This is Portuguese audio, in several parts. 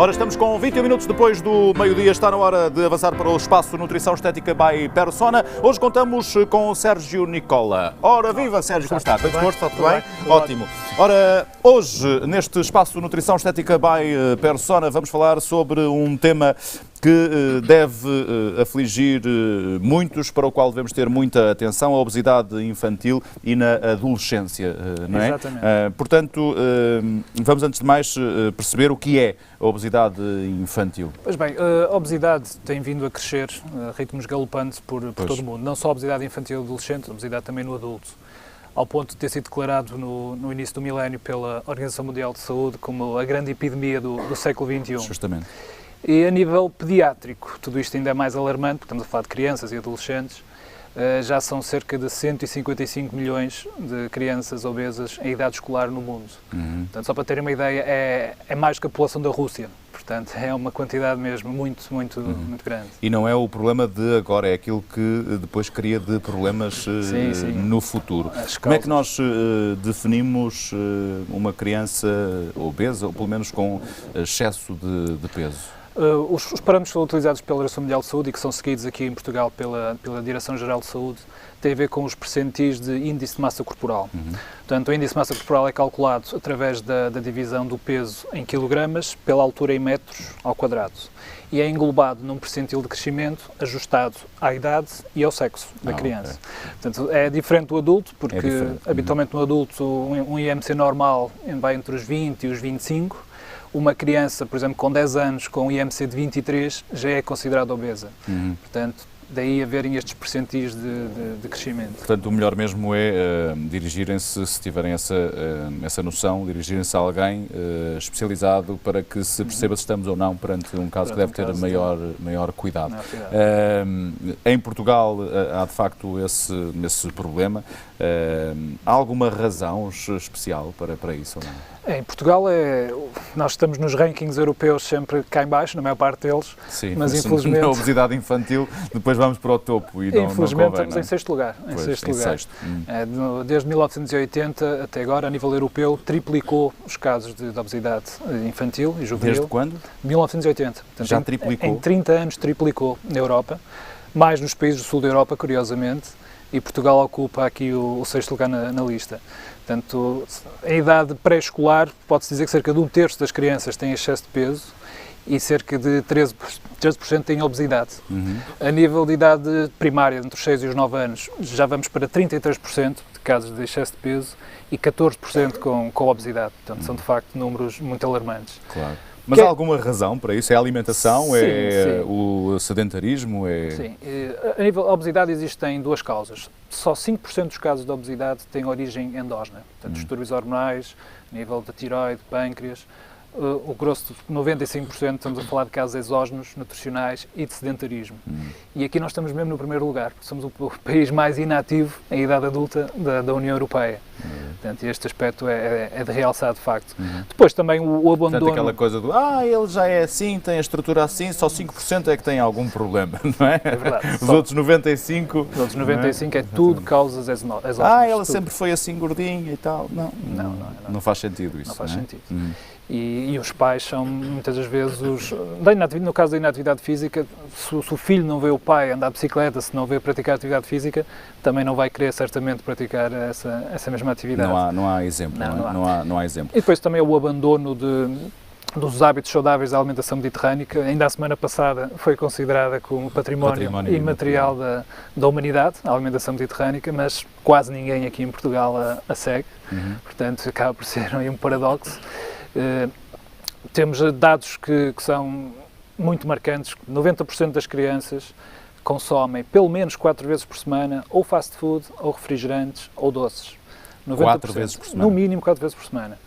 Ora, estamos com 21 minutos depois do meio-dia, está na hora de avançar para o espaço Nutrição Estética by Persona. Hoje contamos com o Sérgio Nicola. Ora, viva Sérgio, como está? Bem disposto? Está tudo bem? Ótimo. Ora, hoje, neste espaço Nutrição Estética by Persona, vamos falar sobre um tema que deve afligir muitos, para o qual devemos ter muita atenção, a obesidade infantil e na adolescência, não é? Exatamente. Portanto, vamos antes de mais perceber o que é a obesidade infantil. Pois bem, a obesidade tem vindo a crescer a ritmos galopantes por todo o mundo. Não só a obesidade infantil e adolescente, a obesidade também no adulto. Ao ponto de ter sido declarado no início do milénio pela Organização Mundial de Saúde como a grande epidemia do século XXI. Justamente. E a nível pediátrico, tudo isto ainda é mais alarmante, porque estamos a falar de crianças e adolescentes, já são cerca de 155 milhões de crianças obesas em idade escolar no mundo. Portanto, só para terem uma ideia, é mais que a população da Rússia. Portanto, é uma quantidade mesmo muito grande. E não é o problema de agora, é aquilo que depois cria de problemas Sim. no futuro. Como é que nós definimos uma criança obesa, ou pelo menos com excesso de peso? Os parâmetros utilizados pela Organização Mundial de Saúde e que são seguidos aqui em Portugal pela Direção-Geral de Saúde têm a ver com os percentis de índice de massa corporal. Portanto, o índice de massa corporal é calculado através da divisão do peso em quilogramas pela altura em metros ao quadrado e é englobado num percentil de crescimento ajustado à idade e ao sexo da criança. Okay. Portanto, é diferente do adulto, porque habitualmente no adulto um IMC normal vai entre os 20 e os 25. Uma criança, por exemplo, com 10 anos, com um IMC de 23, já é considerada obesa. Portanto, daí haverem estes percentis de crescimento. Portanto, o melhor mesmo é dirigirem-se, se tiverem essa noção, dirigirem-se a alguém especializado para que se perceba se estamos ou não perante um caso que deve ter maior cuidado. Em Portugal há de facto esse problema. Há alguma razão especial para isso ou não? Em Portugal, nós estamos nos rankings europeus sempre cá em baixo, na maior parte deles, sim, mas infelizmente... Na obesidade infantil, depois vamos para o topo e infelizmente não estamos em sexto lugar. Sexto. Desde 1980 até agora, a nível europeu, triplicou os casos de obesidade infantil e juvenil. Desde quando? 1980. Portanto, já triplicou? Em 30 anos triplicou na Europa, mais nos países do sul da Europa, curiosamente, e Portugal ocupa aqui o sexto lugar na lista. Portanto, em idade pré-escolar, pode-se dizer que cerca de 1/3 das crianças têm excesso de peso e cerca de 13% têm obesidade. A nível de idade primária, entre os 6 e os 9 anos, já vamos para 33% de casos de excesso de peso e 14% com obesidade. Portanto, são de facto números muito alarmantes. Claro. Mas há alguma razão para isso? É a alimentação? Sim. O sedentarismo? Sim. A nível da obesidade existem duas causas. Só 5% dos casos de obesidade têm origem endógena. Portanto, distúrbios hormonais, nível da tiroide, pâncreas. O grosso, 95%, estamos a falar de casos exógenos, nutricionais e de sedentarismo. E aqui nós estamos mesmo no primeiro lugar. Somos o país mais inativo em idade adulta da União Europeia. Portanto, este aspecto é de realçar, de facto. Depois também o abandono... Portanto, aquela coisa do, ele já é assim, tem a estrutura assim, só 5% é que tem algum problema, não é? É verdade. Os outros 95%... Os outros 95% é tudo causas exógenas. Ela sempre foi assim gordinha e tal. Não faz sentido isso. Não faz sentido. E os pais são, muitas das vezes, no caso da inatividade física, se o filho não vê o pai andar de bicicleta, se não vê praticar atividade física, também não vai querer certamente praticar essa mesma atividade. Não há exemplo. Não há exemplo. E depois também o abandono dos hábitos saudáveis da alimentação mediterrânea, que ainda a semana passada foi considerada como património imaterial da humanidade, a alimentação mediterrânea, mas quase ninguém aqui em Portugal a segue. Portanto, acaba por ser um paradoxo. Temos dados que são muito marcantes. 90% das crianças consomem pelo menos 4 vezes por semana ou fast food, ou refrigerantes, ou doces. 4 vezes por semana? No mínimo 4 vezes por semana.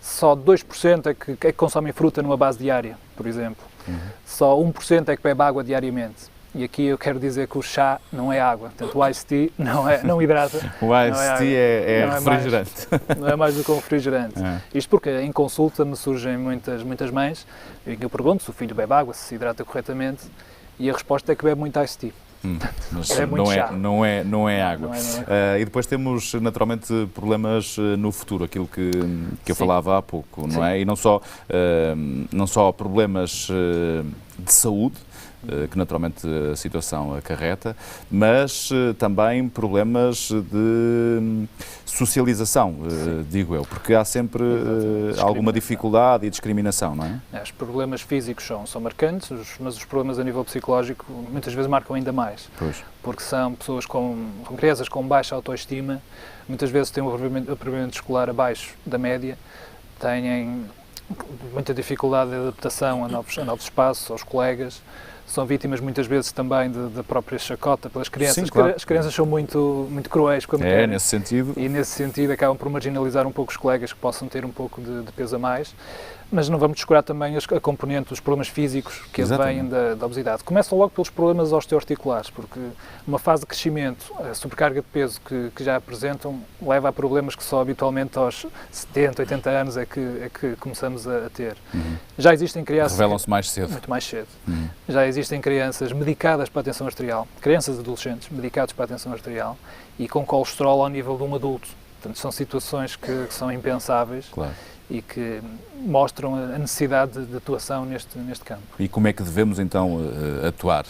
Só 2% é que consomem fruta numa base diária, por exemplo. Só 1% é que bebe água diariamente. E aqui eu quero dizer que o chá não é água, portanto o iced tea não hidrata. O iced tea é refrigerante. Não é mais do que um refrigerante. Isto porque em consulta me surgem muitas mães e eu pergunto se o filho bebe água, se hidrata corretamente, e a resposta é que bebe muito iced tea. Mas É muito chá. não é água. Não é. E depois temos, naturalmente, problemas no futuro, aquilo que eu falava há pouco, não é? E não só problemas de saúde, que naturalmente a situação acarreta, mas também problemas de socialização, digo eu, porque há sempre alguma dificuldade e discriminação, não é? Os problemas físicos são marcantes, mas os problemas a nível psicológico muitas vezes marcam ainda mais, porque são pessoas com crianças com baixa autoestima, muitas vezes têm um aproveitamento escolar abaixo da média, têm muita dificuldade de adaptação a novos espaços, aos colegas, são vítimas muitas vezes também da própria chacota pelas crianças. Sim, claro. As crianças são muito cruéis quando querem. Nesse sentido. E nesse sentido acabam por marginalizar um pouco os colegas que possam ter um pouco de peso a mais. Mas não vamos descurar também a componente dos problemas físicos que advêm da obesidade. Começam logo pelos problemas osteoarticulares, porque uma fase de crescimento, a sobrecarga de peso que já apresentam, leva a problemas que só habitualmente aos 70, 80 anos é que começamos a ter. Já existem crianças... Revelam-se mais cedo. Muito mais cedo. Já existem crianças medicadas para a tensão arterial, crianças e adolescentes medicados para a tensão arterial e com colesterol ao nível de um adulto. Portanto, são situações que são impensáveis. Claro. E que mostram a necessidade de atuação neste campo. E como é que devemos, então, atuar?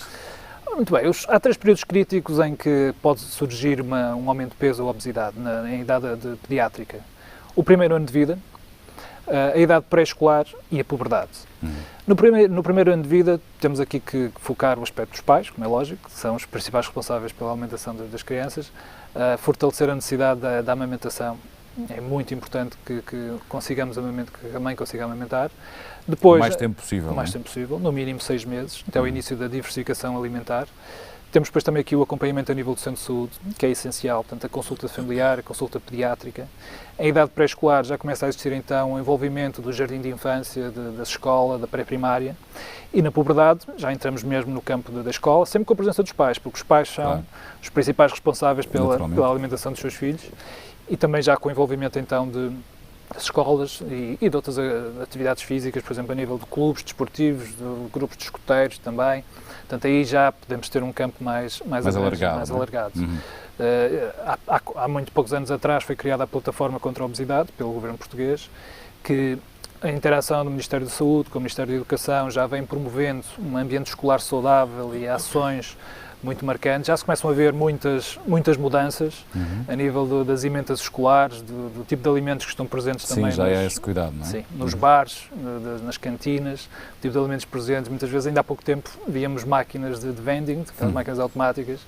Muito bem, há 3 períodos críticos em que pode surgir um aumento de peso ou obesidade em idade pediátrica. O primeiro ano de vida, a idade pré-escolar e a puberdade. No primeiro ano de vida, temos aqui que focar o aspecto dos pais, como é lógico, que são os principais responsáveis pela alimentação das crianças, fortalecer a necessidade da amamentação. É muito importante que consigamos que a mãe consiga amamentar. Depois, o mais tempo possível. O mais tempo possível, no mínimo 6 meses, até o início da diversificação alimentar. Temos depois também aqui o acompanhamento a nível do centro de saúde, que é essencial, portanto a consulta familiar, a consulta pediátrica. Em idade pré-escolar já começa a existir então o envolvimento do jardim de infância, da escola, da pré-primária. E na puberdade já entramos mesmo no campo da escola, sempre com a presença dos pais, porque os pais são os principais responsáveis pela alimentação dos seus filhos. E também já com o envolvimento então das escolas e de outras atividades físicas, por exemplo, a nível de clubes desportivos, de grupos de escoteiros também. Portanto, aí já podemos ter um campo mais alargado. Há muito poucos anos atrás foi criada a plataforma contra a obesidade pelo governo português, que a interação do Ministério da Saúde com o Ministério da Educação já vem promovendo um ambiente escolar saudável e ações muito marcantes. Já se começam a ver muitas mudanças a nível das emendas escolares, do tipo de alimentos que estão presentes também. Sim, já é esse cuidado, não é? Sim, nos bares, nas cantinas, o tipo de alimentos presentes. Muitas vezes, ainda há pouco tempo, víamos máquinas de vending, aquelas máquinas automáticas.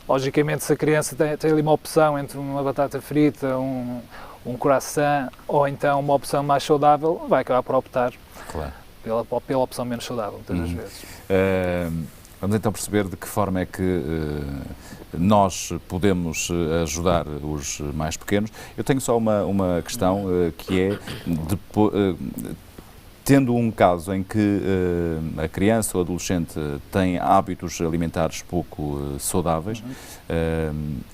Logicamente, se a criança tem ali uma opção entre uma batata frita, um croissant ou então uma opção mais saudável, vai acabar por optar pela opção menos saudável, muitas das vezes. Vamos então perceber de que forma é que nós podemos ajudar os mais pequenos. Eu tenho só uma questão que é, tendo um caso em que a criança ou adolescente tem hábitos alimentares pouco saudáveis,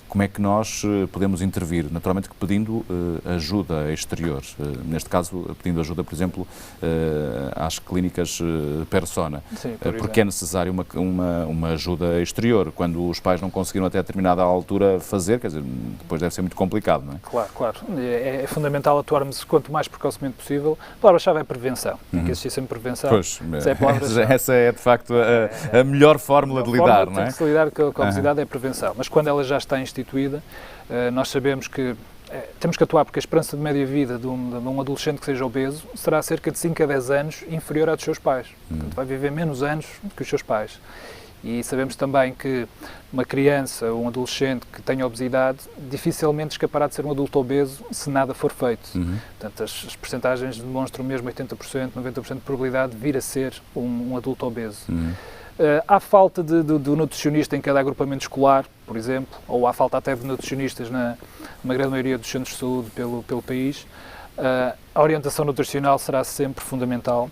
como é que nós podemos intervir? Naturalmente que pedindo ajuda exterior, neste caso pedindo ajuda, por exemplo, às clínicas Persona, porque é necessário uma ajuda exterior, quando os pais não conseguiram até determinada altura fazer, quer dizer, depois deve ser muito complicado, não é? Claro. É fundamental atuarmos quanto mais precocemente possível. A palavra-chave é prevenção, tem que existir sempre prevenção. Pois, essa é de facto a melhor fórmula de lidar, não é? Tem que se lidar com a obesidade é a prevenção, mas quando ela já está instituída, nós sabemos que temos que atuar, porque a esperança de média-vida de um adolescente que seja obeso será cerca de 5 a 10 anos inferior à dos seus pais. Portanto, vai viver menos anos que os seus pais. E sabemos também que uma criança ou um adolescente que tenha obesidade dificilmente escapará de ser um adulto obeso se nada for feito. Portanto, as percentagens demonstram mesmo 80%, 90% de probabilidade de vir a ser um adulto obeso. Há falta do nutricionista em cada agrupamento escolar, por exemplo, ou há falta até de nutricionistas na grande maioria dos centros de saúde pelo país. A orientação nutricional será sempre fundamental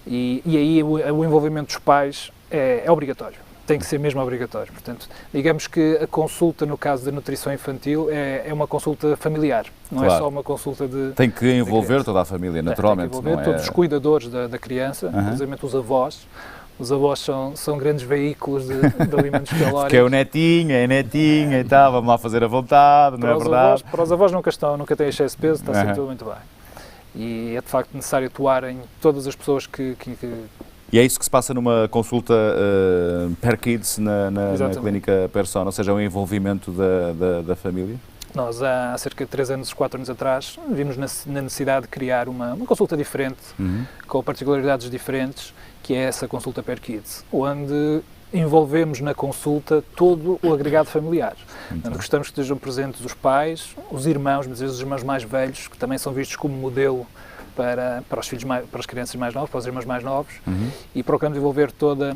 e aí o envolvimento dos pais é obrigatório. Tem que ser mesmo obrigatório. Portanto, digamos que a consulta, no caso da nutrição infantil, é uma consulta familiar, não é só uma consulta de... Tem que envolver toda a família, naturalmente. Tem que envolver todos os cuidadores da criança, inclusive os avós, Os avós são grandes veículos de alimentos calóricos. Que é a netinha e tal, vamos lá fazer a vontade, não é verdade? Para os avós nunca têm excesso de peso, está sempre tudo muito bem. E é de facto necessário atuarem todas as pessoas que... E é isso que se passa numa consulta Per Kids na clínica Persona, ou seja, o envolvimento da família? Nós, há cerca de 3 anos, 4 anos atrás, vimos na necessidade de criar uma consulta diferente, com particularidades diferentes, que é essa consulta Per Kids, onde envolvemos na consulta todo o agregado familiar. Gostamos que estejam presentes os pais, os irmãos, mas vezes os irmãos mais velhos, que também são vistos como modelo para as crianças mais novas, para os irmãos mais novos, e procuramos envolver toda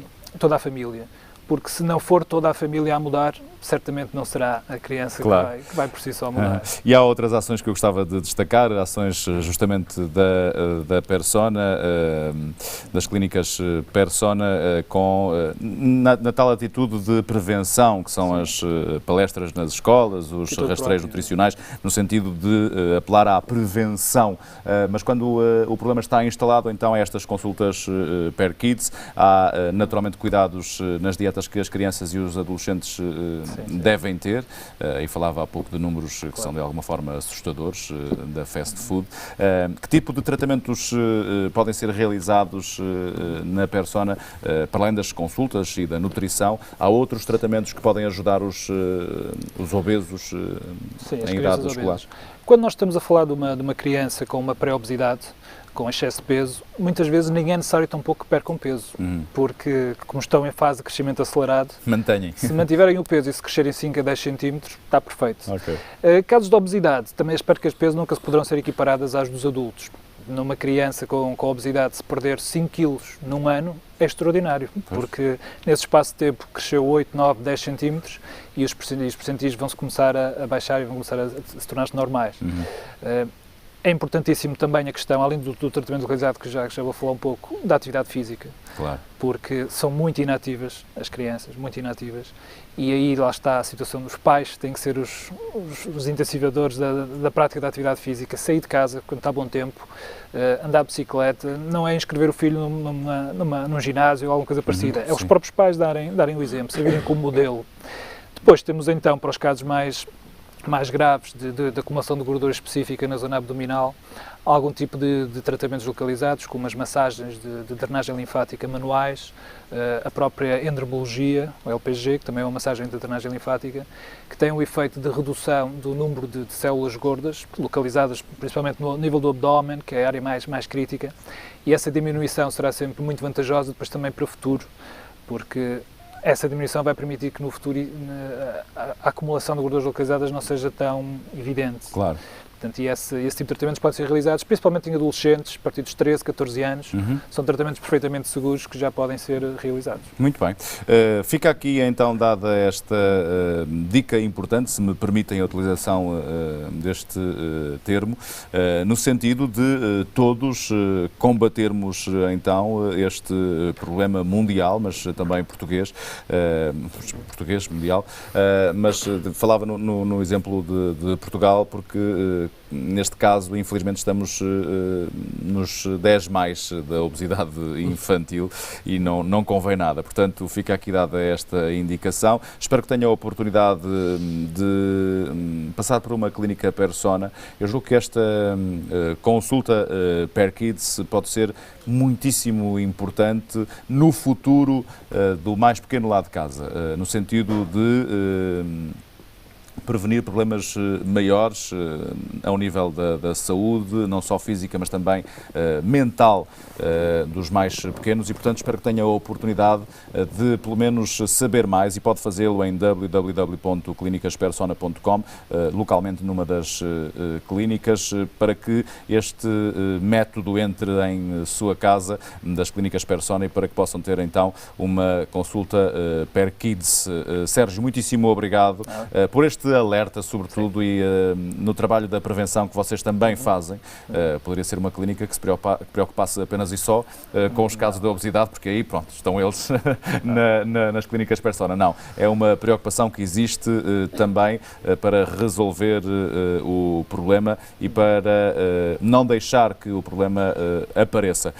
a família. Porque se não for toda a família a mudar, certamente não será a criança que vai por si só mudar. E há outras ações que eu gostava de destacar, ações justamente da Persona, das clínicas Persona, na tal atitude de prevenção, que são as palestras nas escolas, os rastreios nutricionais, no sentido de apelar à prevenção. Mas quando o problema está instalado, então há estas consultas Per Kids, há naturalmente cuidados nas dietas que as crianças e os adolescentes devem ter, e falava há pouco de números que são de alguma forma assustadores da fast food. Que tipo de tratamentos podem ser realizados na Persona, para além das consultas e da nutrição? Há outros tratamentos que podem ajudar os obesos em idade escolar? Quando nós estamos a falar de uma criança com uma pré-obesidade, com excesso de peso, muitas vezes nem é necessário tão pouco que percam peso, porque como estão em fase de crescimento acelerado, se mantiverem o peso e se crescerem 5 a 10 centímetros, está perfeito. Casos de obesidade, também as percas de peso nunca se poderão ser equiparadas às dos adultos. Numa criança com obesidade, se perder 5 quilos num ano, é extraordinário, porque nesse espaço de tempo cresceu 8, 9, 10 centímetros e os percentis vão-se começar a baixar e vão começar a se tornar-se normais. É importantíssimo também a questão, além do tratamento localizado, que já vou falar um pouco, da atividade física. Porque são muito inativas as crianças, muito inativas, e aí lá está a situação dos pais, têm que ser os intensivadores da prática da atividade física, sair de casa quando está bom tempo, andar de bicicleta, não é inscrever o filho num ginásio ou alguma coisa parecida, é os próprios pais darem o exemplo, servirem como modelo. Depois temos então, para os casos mais graves de acumulação de gordura específica na zona abdominal, algum tipo de tratamentos localizados, como as massagens de drenagem linfática manuais, a própria endromologia, o LPG, que também é uma massagem de drenagem linfática, que tem um efeito de redução do número de células gordas, localizadas principalmente no nível do abdômen, que é a área mais crítica, e essa diminuição será sempre muito vantajosa depois também para o futuro, porque essa diminuição vai permitir que no futuro a acumulação de gorduras localizadas não seja tão evidente. Portanto, e esse tipo de tratamentos podem ser realizados, principalmente em adolescentes, a partir dos 13, 14 anos. São tratamentos perfeitamente seguros que já podem ser realizados. Muito bem. Fica aqui então dada esta dica importante, se me permitem a utilização deste termo, no sentido de todos combatermos então este problema mundial, mas também português mundial, mas falava no exemplo de Portugal, porque neste caso, infelizmente, estamos nos 10 mais da obesidade infantil e não convém nada. Portanto, fica aqui dada esta indicação. Espero que tenha a oportunidade de passar por uma clínica Persona. Eu julgo que esta consulta Per Kids pode ser muitíssimo importante no futuro do mais pequeno lá de casa, no sentido de prevenir problemas maiores ao nível da saúde, não só física, mas também mental dos mais pequenos e, portanto, espero que tenha a oportunidade de, pelo menos, saber mais e pode fazê-lo em www.clinicaspersona.com, localmente numa das clínicas, para que este método entre em sua casa, das clínicas Persona, e para que possam ter, então, uma consulta Per Kids. Sérgio, muitíssimo obrigado por este alerta, sobretudo, e no trabalho da prevenção que vocês também fazem. Poderia ser uma clínica que se preocupasse apenas e só com os casos de obesidade, porque aí, pronto, estão eles nas clínicas Persona. Não, é uma preocupação que existe também para resolver o problema e para não deixar que o problema apareça.